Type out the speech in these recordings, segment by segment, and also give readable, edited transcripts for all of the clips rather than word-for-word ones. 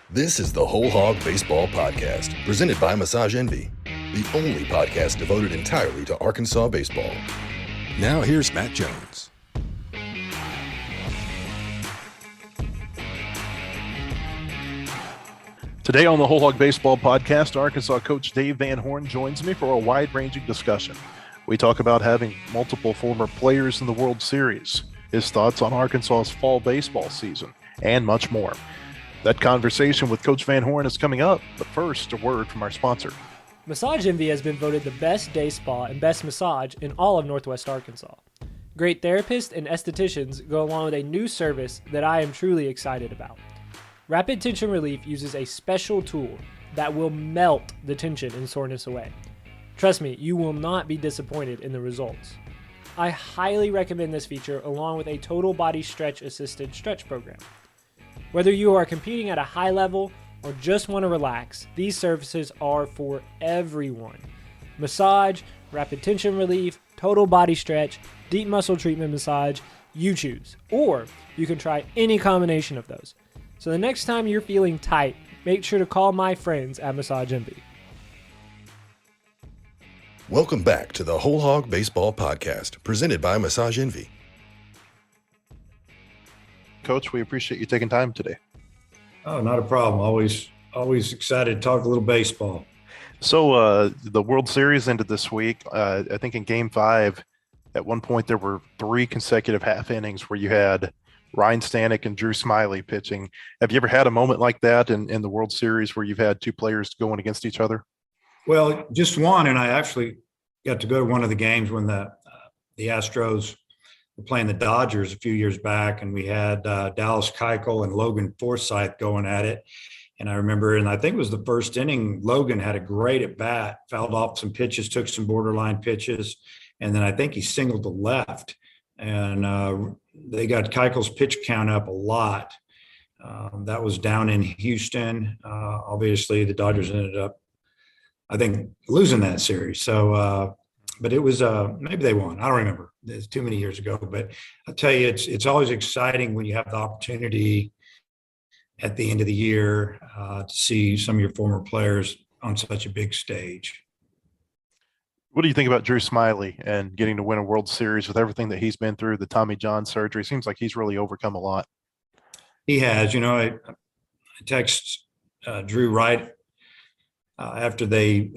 This is the WholeHog Baseball Podcast, presented by Massage Envy, the only podcast devoted entirely to Arkansas baseball. Now here's Matt Jones. Today on the WholeHog Baseball Podcast, Arkansas coach Dave Van Horn joins me for a wide-ranging discussion. We talk about having multiple former players in the World Series, his thoughts on Arkansas's fall baseball season, and much more. That conversation with Coach Van Horn is coming up, but first, a word from our sponsor. Massage Envy has been voted the best day spa and best massage in all of Northwest Arkansas. Great therapists and estheticians go along with a new service that I am truly excited about. Rapid Tension Relief uses a special tool that will melt the tension and soreness away. Trust me, you will not be disappointed in the results. I highly recommend this feature along with a total body stretch assisted stretch program. Whether you are competing at a high level or just want to relax, these services are for everyone. Massage, rapid tension relief, total body stretch, deep muscle treatment massage, you choose. Or you can try any combination of those. So the next time you're feeling tight, make sure to call my friends at Massage Envy. Welcome back to the WholeHog Baseball Podcast, presented by Massage Envy. Coach, we appreciate you taking time today. Oh, not a problem. Always excited to talk a little baseball. So the World Series ended this week. I think in Game 5, at one point there were 3 consecutive half innings where you had Ryan Stanek and Drew Smiley pitching. Have you ever had a moment like that in the World Series where you've had 2 players going against each other? Well, just one, and I actually got to go to one of the games when the Astros were playing the Dodgers a few years back, and we had Dallas Keuchel and Logan Forsythe going at it. And I remember, and I think it was the first inning, Logan had a great at bat, fouled off some pitches, took some borderline pitches, and then I think he singled to left. And they got Keuchel's pitch count up a lot. That was down in Houston. Obviously, the Dodgers ended up, I think, losing that series. So, but it was maybe they won. I don't remember. It's too many years ago. But I'll tell you, it's always exciting when you have the opportunity at the end of the year to see some of your former players on such a big stage. What do you think about Drew Smiley and getting to win a World Series with everything that he's been through, the Tommy John surgery? Seems like he's really overcome a lot. He has. You know, I text Drew right after they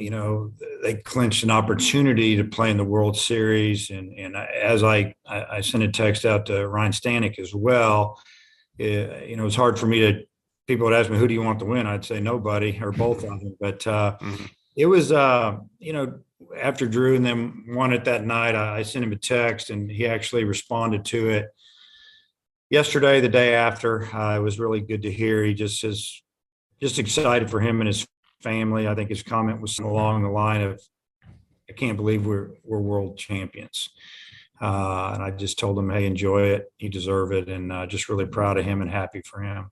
clinched an opportunity to play in the World Series. And as I sent a text out to Ryan Stanek as well, it's hard for me to, people would ask me, who do you want to win? I'd say nobody or both of them. But it was, after Drew and them won it that night, I sent him a text and he actually responded to it yesterday, the day after. It was really good to hear. He just excited for him and his family. I think his comment was along the line of, I can't believe we're world champions. And I just told him, hey, enjoy it. You deserve it. And just really proud of him and happy for him.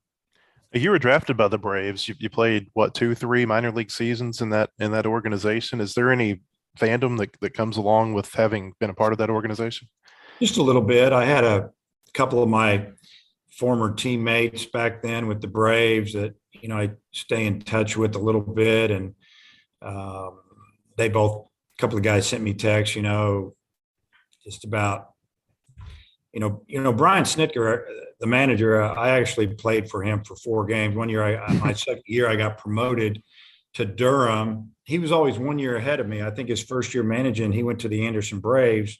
You were drafted by the Braves. You played, 2-3 minor league seasons in that organization. Is there any fandom that comes along with having been a part of that organization? Just a little bit. I had a couple of my former teammates back then with the Braves that, I stay in touch with a little bit. And a couple of guys sent me texts, just about, Brian Snitker, the manager, I actually played for him for 4 games. One year, my second year, I got promoted to Durham. He was always 1 year ahead of me. I think his first year managing, he went to the Anderson Braves,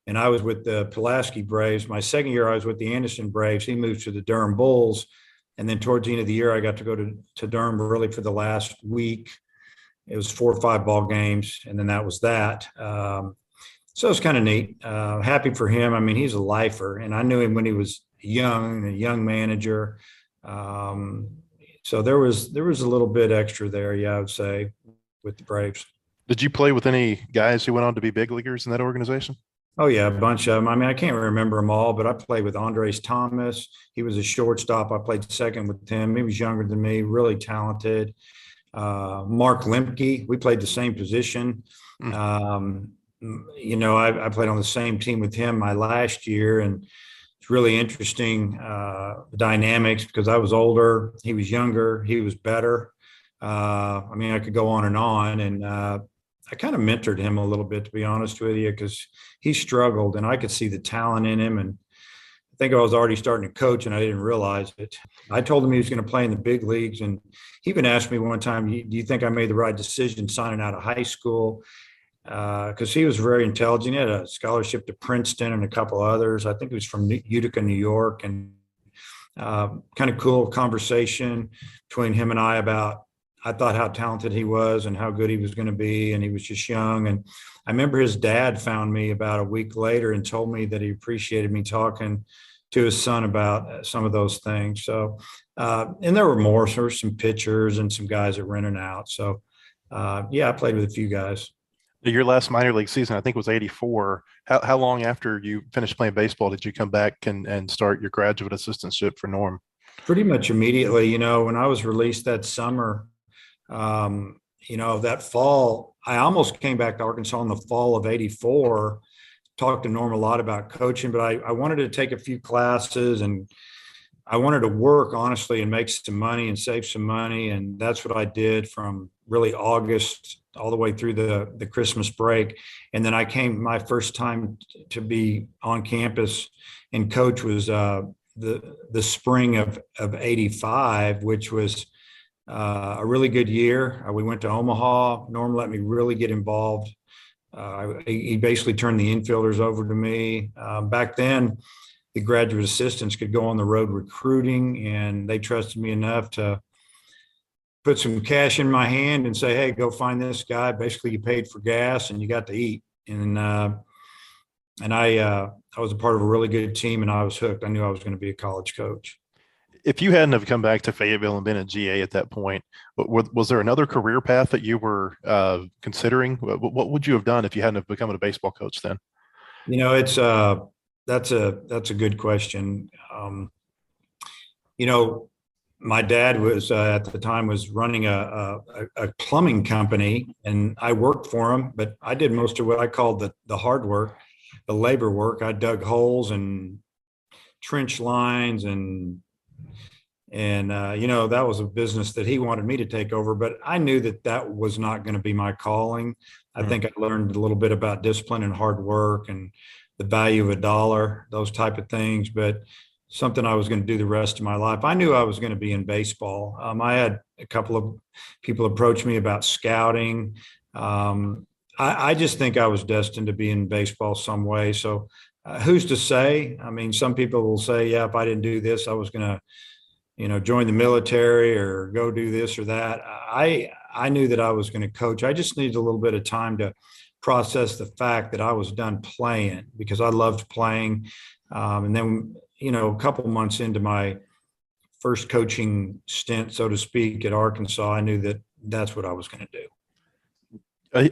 and I was with the Pulaski Braves. My second year, I was with the Anderson Braves. He moved to the Durham Bulls. And then towards the end of the year, I got to go to Durham really for the last week. It was 4 or 5 ball games, and then that was that. So it's kind of neat. Happy for him. I mean, he's a lifer, and I knew him when he was a young manager. So there was a little bit extra there, I would say, with the Braves. Did you play with any guys who went on to be big leaguers in that organization? Oh, yeah, a bunch of them. I mean, I can't remember them all, but I played with Andres Thomas. He was a shortstop. I played second with him. He was younger than me, really talented. Mark Lemke, we played the same position. I played on the same team with him my last year. And it's really interesting, the dynamics, because I was older, he was younger, he was better. I mean, I could go on, and I kind of mentored him a little bit, to be honest with you, because he struggled, and I could see the talent in him. And I think I was already starting to coach, and I didn't realize it. I told him he was going to play in the big leagues, and he even asked me one time, "Do you think I made the right decision signing out of high school?" Because he was very intelligent. He had a scholarship to Princeton and a couple others. I think he was from Utica, New York, and kind of cool conversation between him and I thought how talented he was and how good he was going to be, and he was just young. And I remember his dad found me about a week later and told me that he appreciated me talking to his son about some of those things. So, and there were more. So there were some pitchers and some guys that were in and out. So, yeah, I played with a few guys. Your last minor league season, I think, was 84. How long after you finished playing baseball did you come back and start your graduate assistantship for Norm? Pretty much immediately. You know, when I was released that summer, you know, that fall, I almost came back to Arkansas in the fall of 84, talked to Norm a lot about coaching, but I wanted to take a few classes, and I wanted to work honestly and make some money and save some money. And that's what I did from really August all the way through the Christmas break. And then I came, my first time to be on campus and coach was the spring of 85, which was a really good year. We went to Omaha. Norm let me really get involved. He basically turned the infielders over to me. Back then, the graduate assistants could go on the road recruiting, and they trusted me enough to put some cash in my hand and say, "Hey, go find this guy." Basically, you paid for gas and you got to eat. And I was a part of a really good team, and I was hooked. I knew I was going to be a college coach. If you hadn't have come back to Fayetteville and been a GA at that point, was there another career path that you were considering? What would you have done if you hadn't have become a baseball coach then? You know, that's a good question. You know, my dad was at the time was running a plumbing company, and I worked for him, but I did most of what I called the hard work, the labor work. I dug holes and trench lines, and you know, that was a business that he wanted me to take over, but I knew that was not going to be my calling. I think I learned a little bit about discipline and hard work and the value of a dollar, those type of things, but something I was going to do the rest of my life. I knew I was going to be in baseball. I had a couple of people approach me about scouting. I just think I was destined to be in baseball some way. So who's to say? I mean, some people will say, yeah, if I didn't do this, I was going to, you know, join the military or go do this or that. I knew that I was going to coach. I just needed a little bit of time to process the fact that I was done playing, because I loved playing. And then, you know, a couple months into my first coaching stint, so to speak, at Arkansas, I knew that that's what I was going to do.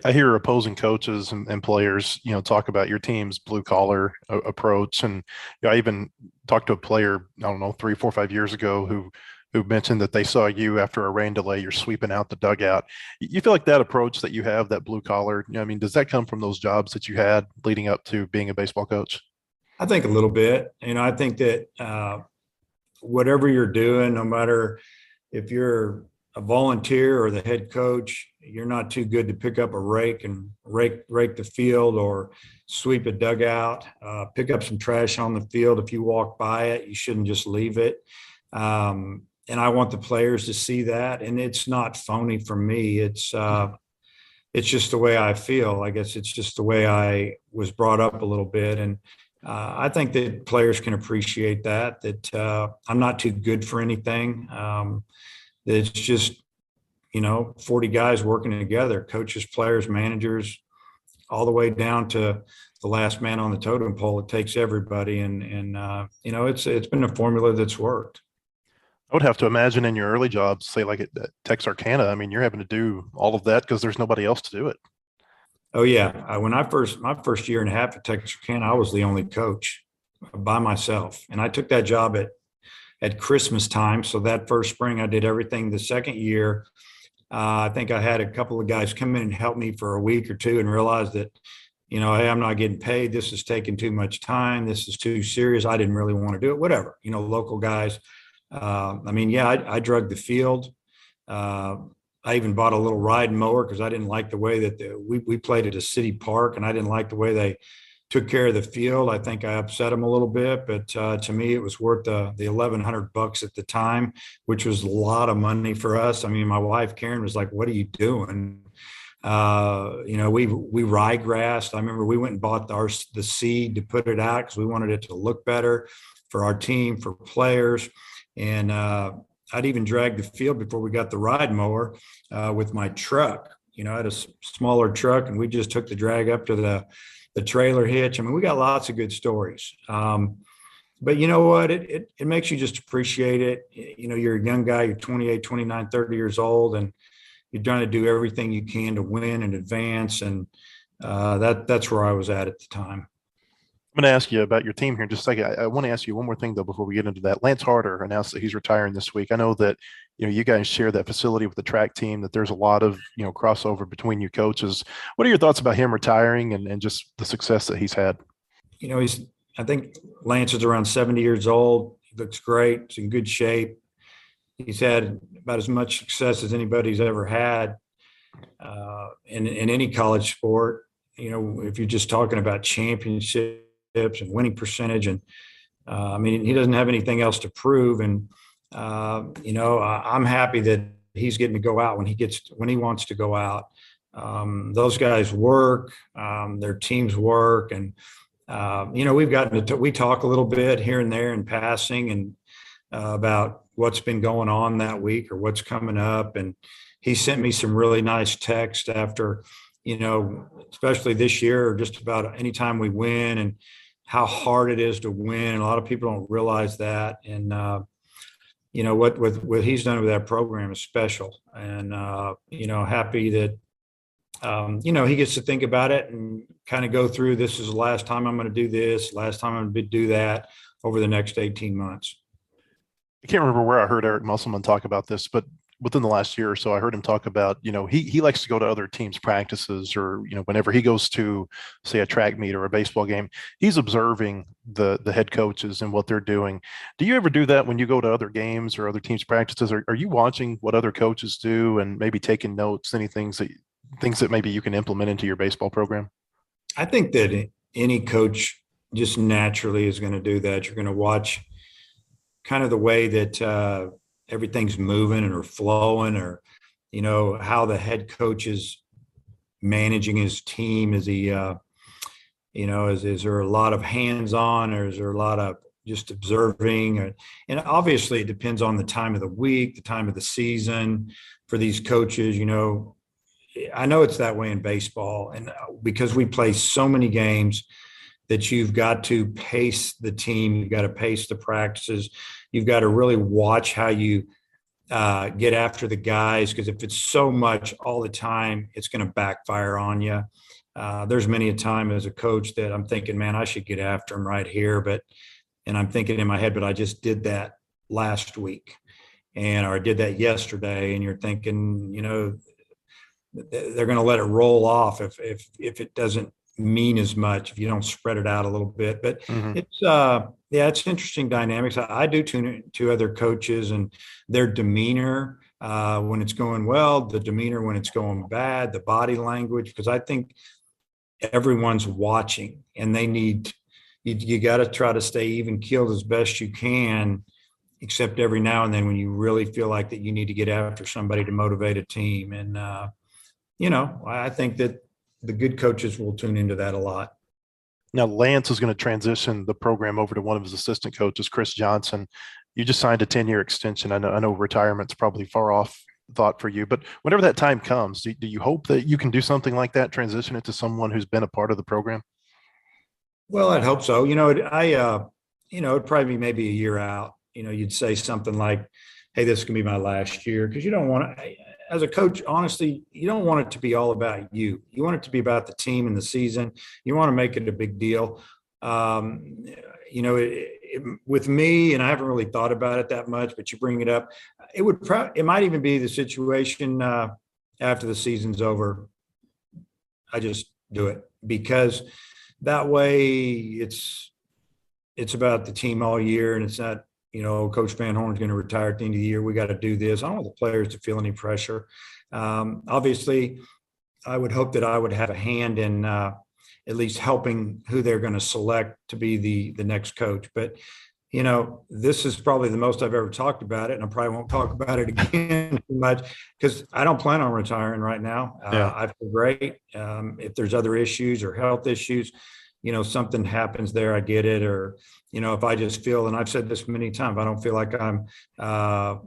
I hear opposing coaches and players, you know, talk about your team's blue collar approach. And you know, I even talked to a player, I don't know, 3, 4, 5 years ago who mentioned that they saw you after a rain delay, you're sweeping out the dugout. You feel like that approach that you have, that blue collar, you know, I mean, does that come from those jobs that you had leading up to being a baseball coach? I think a little bit. You know, I think that whatever you're doing, no matter if you're a volunteer or the head coach, you're not too good to pick up a rake and rake the field or sweep a dugout, pick up some trash on the field. If you walk by it, you shouldn't just leave it. And I want the players to see that. And it's not phony for me. It's just the way I feel. I guess it's just the way I was brought up a little bit. And I think that players can appreciate that I'm not too good for anything. It's just, you know, 40 guys working together, coaches, players, managers, all the way down to the last man on the totem pole. It takes everybody. And you know, it's been a formula that's worked. I would have to imagine in your early jobs, say like at Texarkana, I mean, you're having to do all of that because there's nobody else to do it. Oh yeah. When my first year and a half at Texarkana, I was the only coach by myself. And I took that job at Christmas time. So that first spring I did everything. The second year, I think I had a couple of guys come in and help me for a week or two and realized that, hey, I'm not getting paid. This is taking too much time. This is too serious. I didn't really want to do it, whatever, local guys. I drug the field. I even bought a little ride mower because I didn't like the way that we played at a city park, and I didn't like the way they took care of the field. I think I upset them a little bit, but to me, it was worth the $1,100 at the time, which was a lot of money for us. I mean, my wife Karen was like, "What are you doing?" We ryegrassed. I remember we went and bought the seed to put it out because we wanted it to look better for our team, for players, and I'd even dragged the field before we got the ride mower with my truck. I had a smaller truck, and we just took the drag up to the trailer hitch. I mean, we got lots of good stories. But you know what? It makes you just appreciate it. You're a young guy, you're 28, 29, 30 years old, and you're trying to do everything you can to win and advance. And that's where I was at the time. I'm going to ask you about your team here in just a second. I want to ask you one more thing, though, before we get into that. Lance Harder announced that he's retiring this week. I know that, you guys share that facility with the track team, that there's a lot of, crossover between you coaches. What are your thoughts about him retiring and just the success that he's had? I think Lance is around 70 years old. He looks great. He's in good shape. He's had about as much success as anybody's ever had in any college sport. If you're just talking about championships and winning percentage, and he doesn't have anything else to prove. And I'm happy that he's getting to go out when he wants to go out. Those guys work, their teams work, and we talk a little bit here and there in passing and about what's been going on that week or what's coming up. And he sent me some really nice text after, especially this year, or just about any time we win, and how hard it is to win. A lot of people don't realize that. And, what he's done with that program is special. And, happy that, he gets to think about it and kind of go through, this is the last time I'm going to do this, last time I'm going to do that over the next 18 months. I can't remember where I heard Eric Musselman talk about this, but within the last year or so, I heard him talk about, he likes to go to other teams' practices, or, whenever he goes to, say, a track meet or a baseball game, he's observing the head coaches and what they're doing. Do you ever do that when you go to other games or other teams' practices? Are you watching what other coaches do and maybe taking notes, any things that maybe you can implement into your baseball program? I think that any coach just naturally is going to do that. You're going to watch kind of the way that everything's moving or flowing, or, how the head coach is managing his team. Is he, is there a lot of hands-on, or is there a lot of just observing? And obviously it depends on the time of the week, the time of the season for these coaches. I know it's that way in baseball, and because we play so many games, that you've got to pace the team, you've got to pace the practices, you've got to really watch how you get after the guys, because if it's so much all the time, it's going to backfire on you. There's many a time as a coach that I'm thinking, man, I should get after him right here, and I'm thinking in my head, but I just did that last week, or I did that yesterday, and you're thinking, they're going to let it roll off if it doesn't mean as much, if you don't spread it out a little bit. But it's interesting dynamics. I do tune to other coaches and their demeanor when it's going well, the demeanor when it's going bad, the body language, because I think everyone's watching, and they need, you got to try to stay even keeled as best you can, except every now and then when you really feel like that you need to get after somebody to motivate a team. And I think that the good coaches will tune into that a lot. Now, Lance is going to transition the program over to one of his assistant coaches, Chris Johnson. You just signed a 10-year extension. I know retirement's probably far off thought for you, but whenever that time comes, do you hope that you can do something like that, transition it to someone who's been a part of the program? Well, I'd hope so. It'd probably be maybe a year out. You'd say something like, hey, this can be my last year, because you don't want to, as a coach, honestly, you don't want it to be all about you. You want it to be about the team and the season. You want to make it a big deal. With me, and I haven't really thought about it that much, but you bring it up, it might even be the situation after the season's over. I just do it, because that way it's about the team all year, and it's not, Coach Van Horn's going to retire at the end of the year. We got to do this. I don't want the players to feel any pressure. Obviously, I would hope that I would have a hand in at least helping who they're going to select to be the next coach. But, this is probably the most I've ever talked about it, and I probably won't talk about it again too much, because I don't plan on retiring right now. I feel great. If there's other issues or health issues, something happens there, I get it. Or, if I just feel, and I've said this many times, I don't feel like I'm, the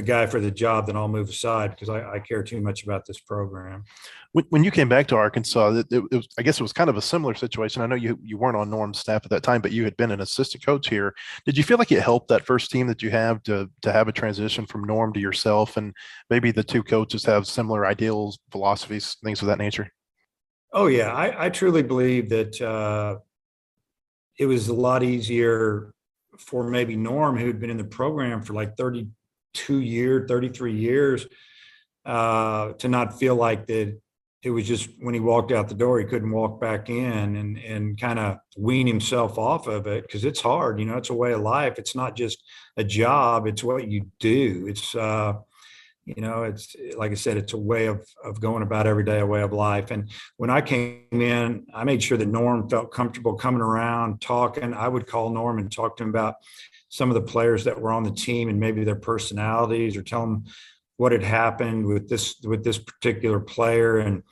guy for the job, then I'll move aside, because I care too much about this program. When you came back to Arkansas, I guess it was kind of a similar situation. I know you weren't on Norm's staff at that time, but you had been an assistant coach here. Did you feel like it helped, that first team that you have, to have a transition from Norm to yourself, and maybe the two coaches have similar ideals, philosophies, things of that nature? Oh, yeah. I truly believe that it was a lot easier for maybe Norm, who had been in the program for like 33 years, to not feel like that it was just when he walked out the door, he couldn't walk back in, and kind of wean himself off of it, because it's hard. It's a way of life. It's not just a job. It's what you do. It's, it's, like I said, it's a way of going about every day, a way of life. And when I came in, I made sure that Norm felt comfortable coming around, talking. I would call Norm and talk to him about some of the players that were on the team and maybe their personalities, or tell him what had happened with this particular player, and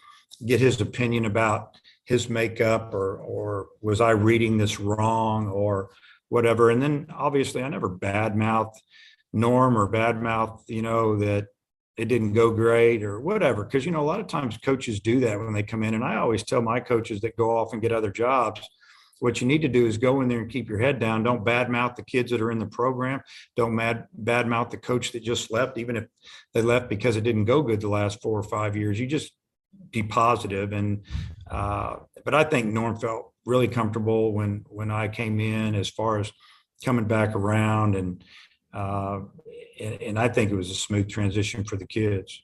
get his opinion about his makeup, or was I reading this wrong, or whatever. And then obviously I never badmouth Norm, or badmouth, that it didn't go great or whatever. Because, a lot of times coaches do that when they come in. And I always tell my coaches that go off and get other jobs, what you need to do is go in there and keep your head down. Don't badmouth the kids that are in the program. Don't badmouth the coach that just left, even if they left because it didn't go good the last 4 or 5 years. You just be positive. And but I think Norm felt really comfortable when I came in, as far as coming back around, and I think it was a smooth transition for the kids.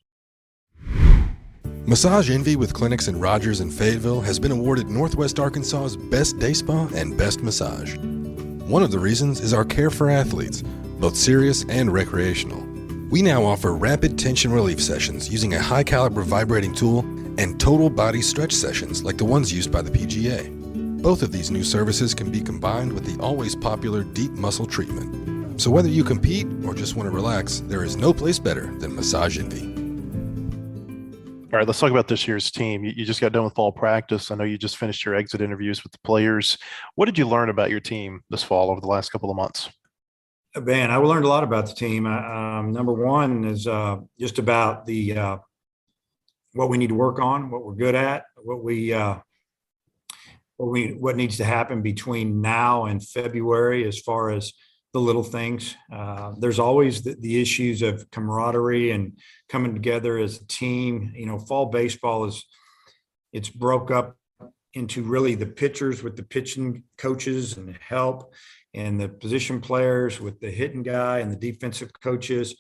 Massage Envy with clinics in Rogers and Fayetteville has been awarded Northwest Arkansas's Best Day Spa and Best Massage. One of the reasons is our care for athletes, both serious and recreational. We now offer rapid tension relief sessions using a high-caliber vibrating tool, and total body stretch sessions like the ones used by the PGA. Both of these new services can be combined with the always popular deep muscle treatment. So whether you compete or just want to relax, there is no place better than Massage Envy. All right, let's talk about this year's team. You just got done with fall practice. I know you just finished your exit interviews with the players. What did you learn about your team this fall over the last couple of months? Man, I learned a lot about the team. Number one is just about the what we need to work on, what we're good at, what needs to happen between now and February, as far as the little things. There's always the issues of camaraderie and coming together as a team. Fall baseball it's broke up into really the pitchers with the pitching coaches and help, and the position players with the hitting guy and the defensive coaches.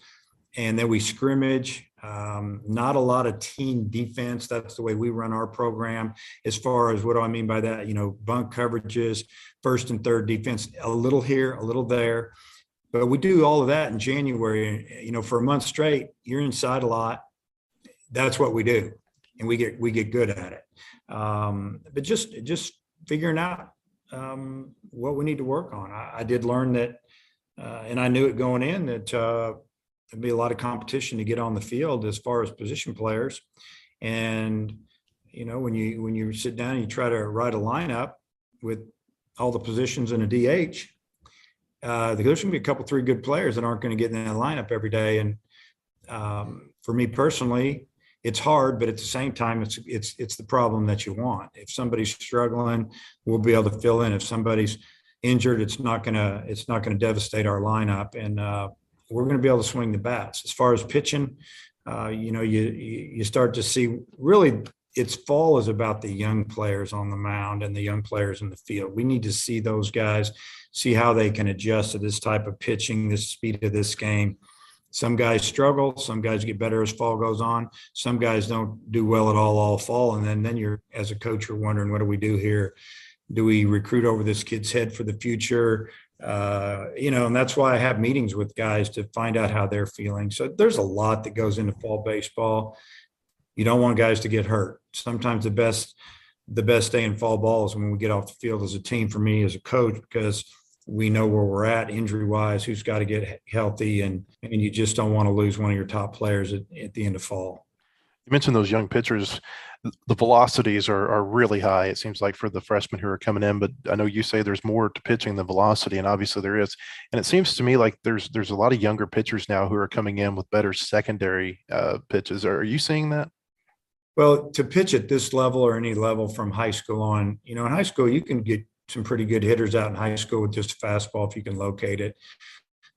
And then we scrimmage. Not a lot of team defense. That's the way we run our program. As far as what do I mean by that? Bunk coverages, first and third defense, a little here, a little there. But we do all of that in January. For a month straight, you're inside a lot. That's what we do, and we get good at it. But just figuring out what we need to work on. I did learn that, and I knew it going in, that there'd be a lot of competition to get on the field as far as position players. And, when you sit down and you try to write a lineup with all the positions in a DH, there's going to be a couple, 3 good players that aren't going to get in that lineup every day. And for me personally, it's hard, but at the same time, it's the problem that you want. If somebody's struggling, we'll be able to fill in. If somebody's injured, it's not going to devastate our lineup. And, we're going to be able to swing the bats. As far as pitching, you start to see, really, it's fall is about the young players on the mound and the young players in the field. We need to see those guys, see how they can adjust to this type of pitching, the speed of this game. Some guys struggle. Some guys get better as fall goes on. Some guys don't do well at all fall. And then you're, as a coach, you're wondering, what do we do here? Do we recruit over this kid's head for the future? And that's why I have meetings with guys to find out how they're feeling. So there's a lot that goes into fall baseball. You don't want guys to get hurt. Sometimes the best day in fall ball is when we get off the field as a team, for me as a coach, because we know where we're at injury wise, who's got to get healthy, and you just don't want to lose one of your top players at the end of fall. You mentioned those young pitchers. The velocities are really high, it seems like, for the freshmen who are coming in, but I know you say there's more to pitching than velocity, and obviously there is. And it seems to me like there's a lot of younger pitchers now who are coming in with better secondary pitches. Are you seeing that? Well, to pitch at this level or any level from high school on, in high school, you can get some pretty good hitters out in high school with just a fastball if you can locate it.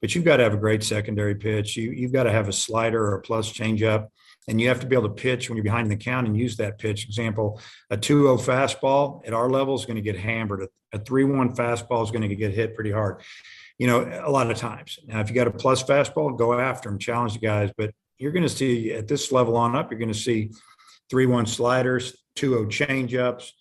But you've got to have a great secondary pitch. You've got to have a slider or a plus changeup, and you have to be able to pitch when you're behind the count and use that pitch. Example, a 2-0 fastball at our level is going to get hammered. A 3-1 fastball is going to get hit pretty hard, a lot of times. Now, if you got a plus fastball, go after them, challenge the guys. But you're going to see at this level on up, you're going to see 3-1 sliders, 2-0 changeups,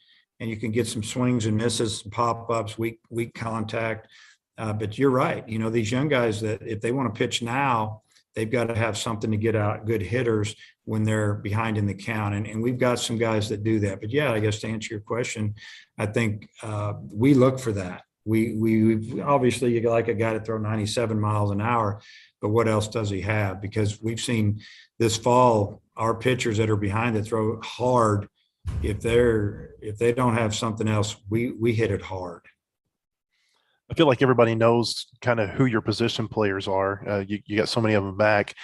and you can get some swings and misses, some pop-ups, weak contact. But you're right. These young guys, that if they want to pitch now, they've got to have something to get out good hitters when they're behind in the count. And we've got some guys that do that. But yeah, I guess to answer your question, I think we look for that. We obviously, you like a guy to throw 97 miles an hour, but what else does he have? Because we've seen this fall, our pitchers that are behind that throw hard, if they don't have something else, we hit it hard. I feel like everybody knows kind of who your position players are. You got so many of them back.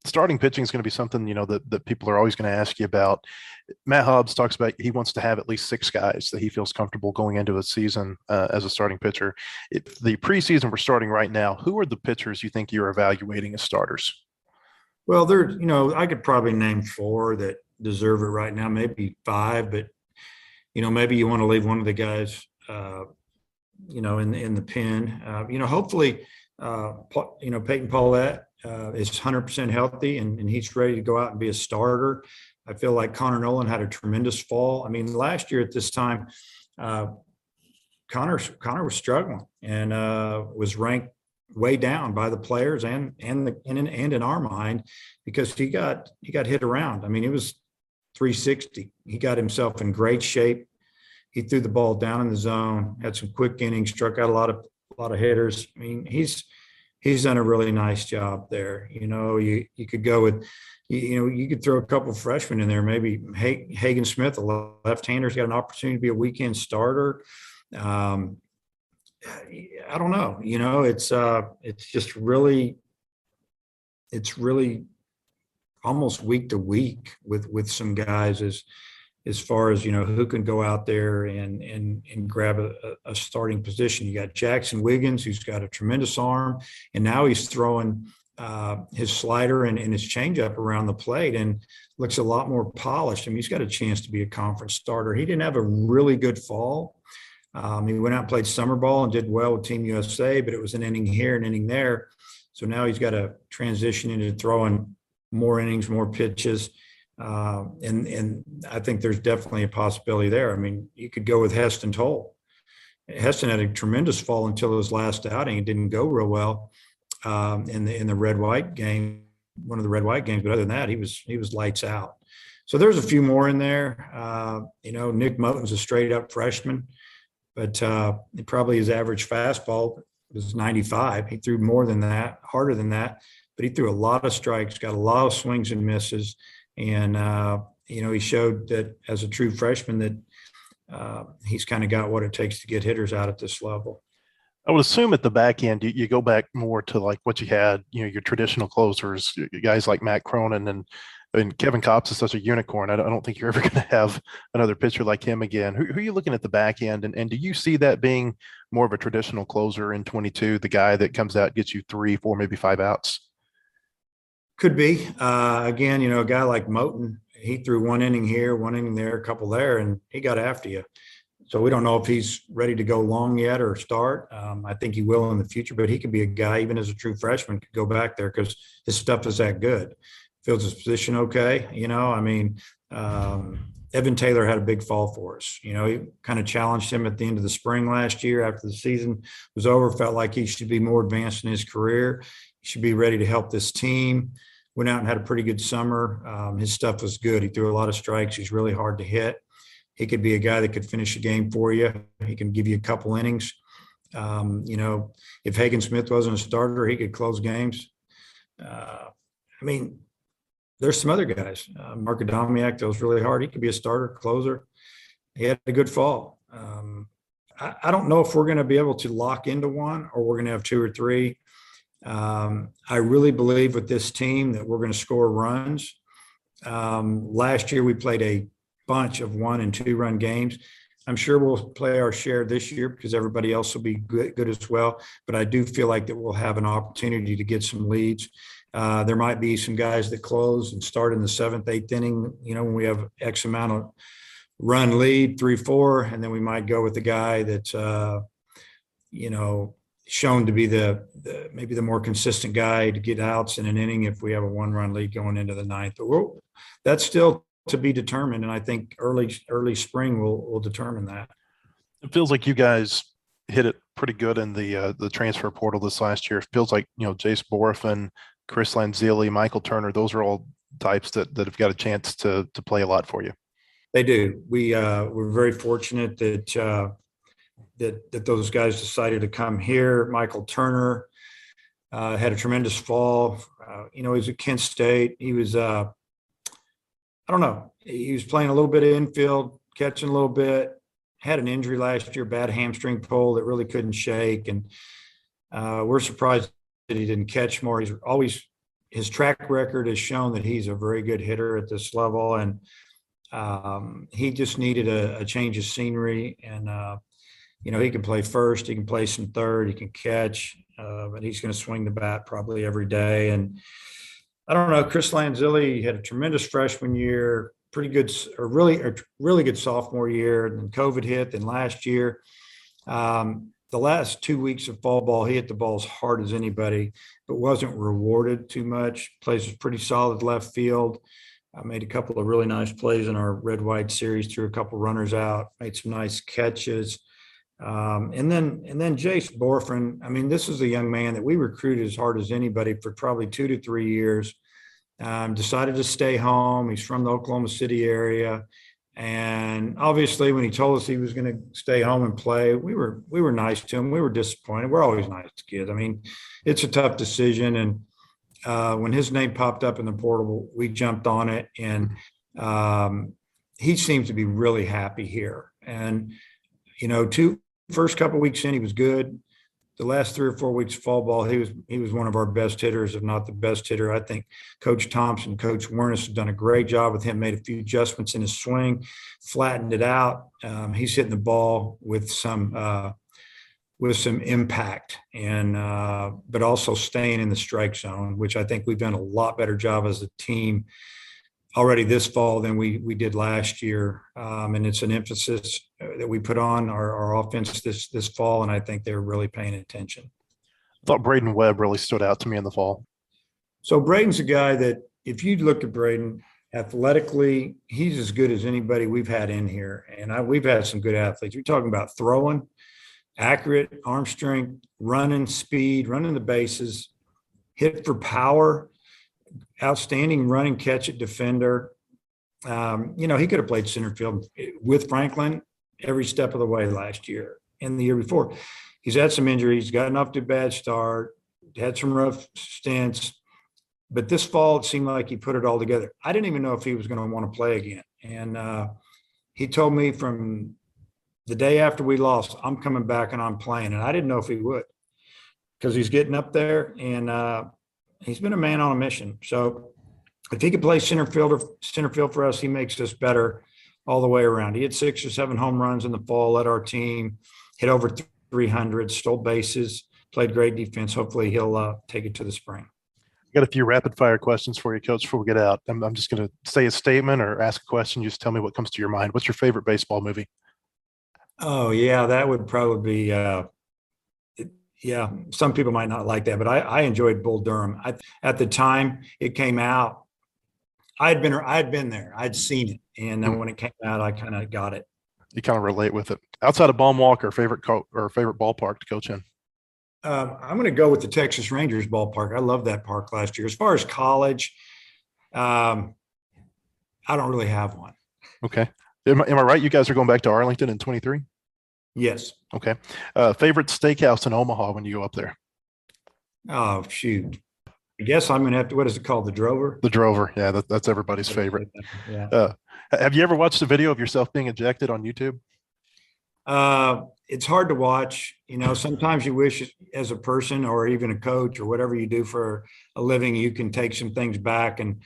Starting pitching is going to be something, that people are always going to ask you about. Matt Hobbs talks about he wants to have at least 6 guys that he feels comfortable going into a season as a starting pitcher. The preseason we're starting right now, who are the pitchers you think you're evaluating as starters? Well, I could probably name 4 that deserve it right now, maybe 5, but, maybe you want to leave one of the guys, in the pen. Hopefully, Peyton Paulette is 100% healthy and he's ready to go out and be a starter. I feel like Connor Nolan had a tremendous fall. I mean, last year at this time, Connor was struggling and was ranked way down by the players and in our mind, because he got hit around. I mean, it was 360. He got himself in great shape. He threw the ball down in the zone, had some quick innings, struck out a lot of hitters. I mean, he's done a really nice job there. You could go with, you could throw a couple of freshmen in there. Maybe Hagen Smith, a left-hander's got an opportunity to be a weekend starter. I don't know. It's really almost week to week with some guys as far as, who can go out there and grab a starting position. You got Jackson Wiggins, who's got a tremendous arm, and now he's throwing his slider and his changeup around the plate and looks a lot more polished. I mean, he's got a chance to be a conference starter. He didn't have a really good fall. He went out and played summer ball and did well with Team USA, but it was an inning here, an inning there. So now he's got to transition into throwing more innings, more pitches. And I think there's definitely a possibility there. I mean, you could go with Heston Toll. Heston had a tremendous fall until his last outing. It didn't go real well in the red-white game, one of the red-white games. But other than that, he was lights out. So there's a few more in there. Nick Moten's a straight-up freshman, but probably his average fastball was 95. He threw more than that, harder than that, but he threw a lot of strikes, got a lot of swings and misses. And, he showed that as a true freshman that he's kind of got what it takes to get hitters out at this level. I would assume at the back end, you go back more to like what you had, your traditional closers, guys like Matt Cronin and Kevin Kopps is such a unicorn. I don't think you're ever going to have another pitcher like him again. Who are you looking at the back end? And do you see that being more of a traditional closer in 22, the guy that comes out, gets you 3, 4, maybe 5 outs? Could be. Again, a guy like Moten, he threw one inning here, one inning there, a couple there, and he got after you. So we don't know if he's ready to go long yet or start. I think he will in the future, but he could be a guy, even as a true freshman, could go back there because his stuff is that good. Feels his position okay. Evan Taylor had a big fall for us. He kind of challenged him at the end of the spring last year after the season was over, felt like he should be more advanced in his career. He should be ready to help this team. Went out and had a pretty good summer. His stuff was good. He threw a lot of strikes. He's really hard to hit. He could be a guy that could finish a game for you. He can give you a couple innings. If Hagen Smith wasn't a starter, he could close games. There's some other guys. Mark Adamiak throws really hard. He could be a starter, closer. He had a good fall. I don't know if we're going to be able to lock into one or we're going to have two or three. I really believe with this team that we're going to score runs. Last year we played a bunch of 1 and 2 run games. I'm sure we'll play our share this year because everybody else will be good as well. But I do feel like that we'll have an opportunity to get some leads. There might be some guys that close and start in the 7th, 8th inning, when we have X amount of run lead, 3-4, and then we might go with the guy that's, shown to be maybe the more consistent guy to get outs in an inning if we have a 1-run lead going into the 9th. But that's still to be determined, and I think early spring will determine that. It feels like you guys hit it pretty good in the transfer portal this last year. It feels like Jace Borafin, Chris Lanzilli, Michael Turner, those are all types that have got a chance to play a lot for you. They do. We're very fortunate that those guys decided to come here. Michael Turner had a tremendous fall. He was at Kent State. He was he was playing a little bit of infield, catching a little bit, had an injury last year, bad hamstring pull that really couldn't shake. And we're surprised that he didn't catch more. His track record has shown that he's a very good hitter at this level. And he just needed a change of scenery. And, he can play first, he can play some third, he can catch, but he's going to swing the bat probably every day. And I don't know, Chris Lanzilli had a tremendous freshman year, really good sophomore year. And then COVID hit. Then last year, the last 2 weeks of fall ball, he hit the ball as hard as anybody, but wasn't rewarded too much. Plays was pretty solid left field. I made a couple of really nice plays in our red-white series, threw a couple runners out, made some nice catches. And then Jace Borafin, this is a young man that we recruited as hard as anybody for probably 2 to 3 years. Decided to stay home. He's from the Oklahoma City area. And obviously when he told us he was going to stay home and play, we were nice to him. We were disappointed. We're always nice to kids. It's a tough decision. And when his name popped up in the portal, we jumped on it. And he seems to be really happy here. And, first couple of weeks in, he was good. The last 3 or 4 weeks of fall ball, he was one of our best hitters, if not the best hitter. I think Coach Thompson, Coach Wernis have done a great job with him, made a few adjustments in his swing, flattened it out. He's hitting the ball with some impact and but also staying in the strike zone, which I think we've done a lot better job as a team already this fall than we did last year. And it's an emphasis that we put on our offense this fall, and I think they're really paying attention. I thought Braden Webb really stood out to me in the fall. So Braden's a guy that if you look at Braden athletically, he's as good as anybody we've had in here. And we've had some good athletes. You're talking about throwing, accurate, arm strength, running, speed, running the bases, hit for power, outstanding running catch at defender. He could have played center field with Franklin every step of the way last year and the year before. He's had some injuries, gotten off to a bad start, had some rough stints, but this fall it seemed like he put it all together. I didn't even know if he was going to want to play again. And he told me from the day after we lost, I'm coming back and I'm playing. And I didn't know if he would because he's getting up there and he's been a man on a mission. So if he could play center field for us, he makes us better all the way around. He had 6 or 7 home runs in the fall, led our team, hit over 300, stole bases, played great defense. Hopefully he'll take it to the spring. I got a few rapid fire questions for you, Coach, before we get out. I'm just going to say a statement or ask a question. You just tell me what comes to your mind. What's your favorite baseball movie? Oh yeah, that would probably be. Yeah, some people might not like that, but I enjoyed Bull Durham. At the time it came out, I had been there, I'd seen it, and then when it came out, I kind of got it. You kind of relate with it. Outside of Baum Walker, favorite ballpark to coach in? I'm going to go with the Texas Rangers ballpark. I loved that park last year. As far as college, I don't really have one. Okay. Am I right? You guys are going back to Arlington in 23? Yes. Okay. Favorite steakhouse in Omaha when you go up there? Oh shoot. I guess I'm going to have to. What is it called? The Drover. The Drover. Yeah, that's everybody's favorite. Yeah. Have you ever watched a video of yourself being ejected on YouTube? It's hard to watch. Sometimes you wish as a person or even a coach or whatever you do for a living, you can take some things back. And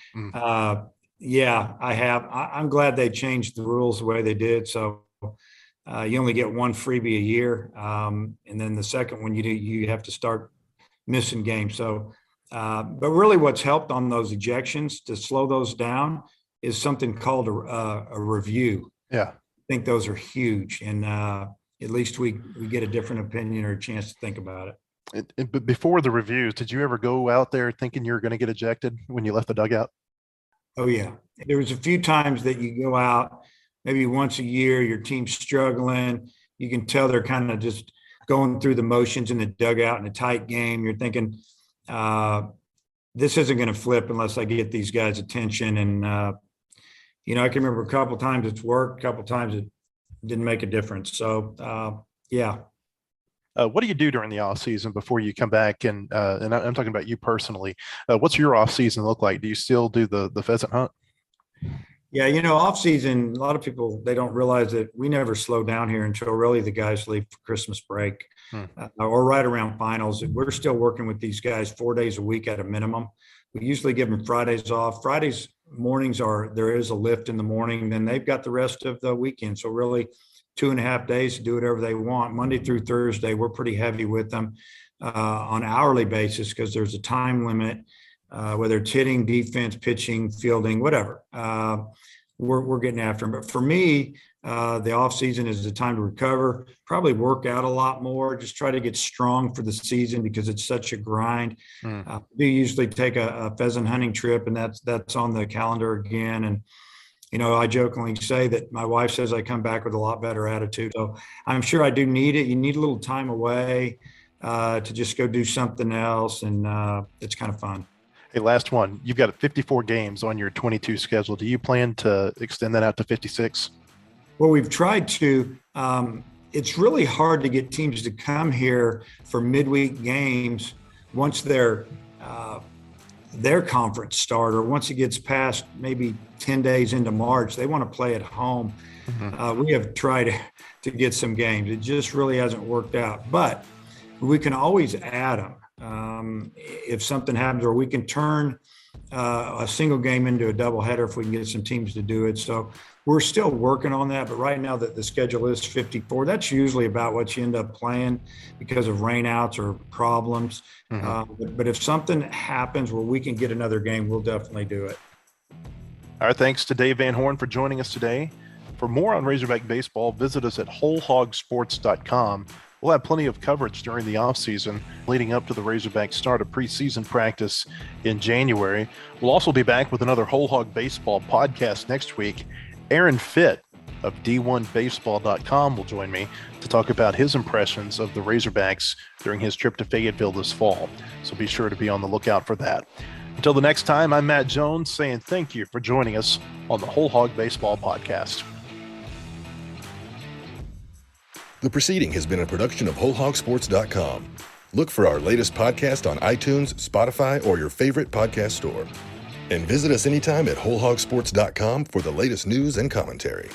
yeah, I have. I'm glad they changed the rules the way they did. So you only get one freebie a year. And then the second one you have to start missing games. So, but really what's helped on those ejections to slow those down is something called a review. Yeah. I think those are huge, and at least we get a different opinion or a chance to think about it. But before the reviews, did you ever go out there thinking you were going to get ejected when you left the dugout? Oh yeah, there was a few times that you go out, maybe once a year, your team's struggling. You can tell they're kind of just going through the motions in the dugout in a tight game. You're thinking, this isn't going to flip unless I get these guys' attention. And I can remember a couple of times it's worked, a couple of times it didn't make a difference. So, yeah. What do you do during the off season before you come back? And I'm talking about you personally. What's your off season look like? Do you still do the pheasant hunt? Yeah, off season, a lot of people, they don't realize that we never slow down here until really the guys leave for Christmas break or right around finals. We're still working with these guys 4 days a week at a minimum. We usually give them Fridays off. Fridays mornings there is a lift in the morning, then they've got the rest of the weekend. So really 2.5 days to do whatever they want. Monday through Thursday, we're pretty heavy with them on an hourly basis because there's a time limit, whether it's hitting, defense, pitching, fielding, whatever. We're getting after them. But for me, the off season is the time to recover, probably work out a lot more, just try to get strong for the season because it's such a grind. We usually take a pheasant hunting trip, and that's on the calendar again. And, I jokingly say that my wife says I come back with a lot better attitude. So I'm sure I do need it. You need a little time away to just go do something else. And it's kind of fun. Hey, last one. You've got 54 games on your 22 schedule. Do you plan to extend that out to 56? Well, we've tried to. It's really hard to get teams to come here for midweek games once their conference start, or once it gets past maybe 10 days into March. They want to play at home. We have tried to get some games. It just really hasn't worked out. But we can always add them if something happens, or we can turn a single game into a doubleheader if we can get some teams to do it. So we're still working on that, but right now that the schedule is 54, that's usually about what you end up playing because of rainouts or problems. But if something happens where we can get another game, we'll definitely do it. Our thanks to Dave Van Horn for joining us today. For more on Razorback baseball, visit us at WholeHogSports.com. We'll have plenty of coverage during the offseason leading up to the Razorback start of preseason practice in January. We'll also be back with another WholeHog Baseball podcast next week. Aaron Fitt of D1Baseball.com will join me to talk about his impressions of the Razorbacks during his trip to Fayetteville this fall. So be sure to be on the lookout for that. Until the next time, I'm Matt Jones saying thank you for joining us on the WholeHog Baseball Podcast. The proceeding has been a production of WholeHogSports.com. Look for our latest podcast on iTunes, Spotify, or your favorite podcast store. And visit us anytime at WholeHogSports.com for the latest news and commentary.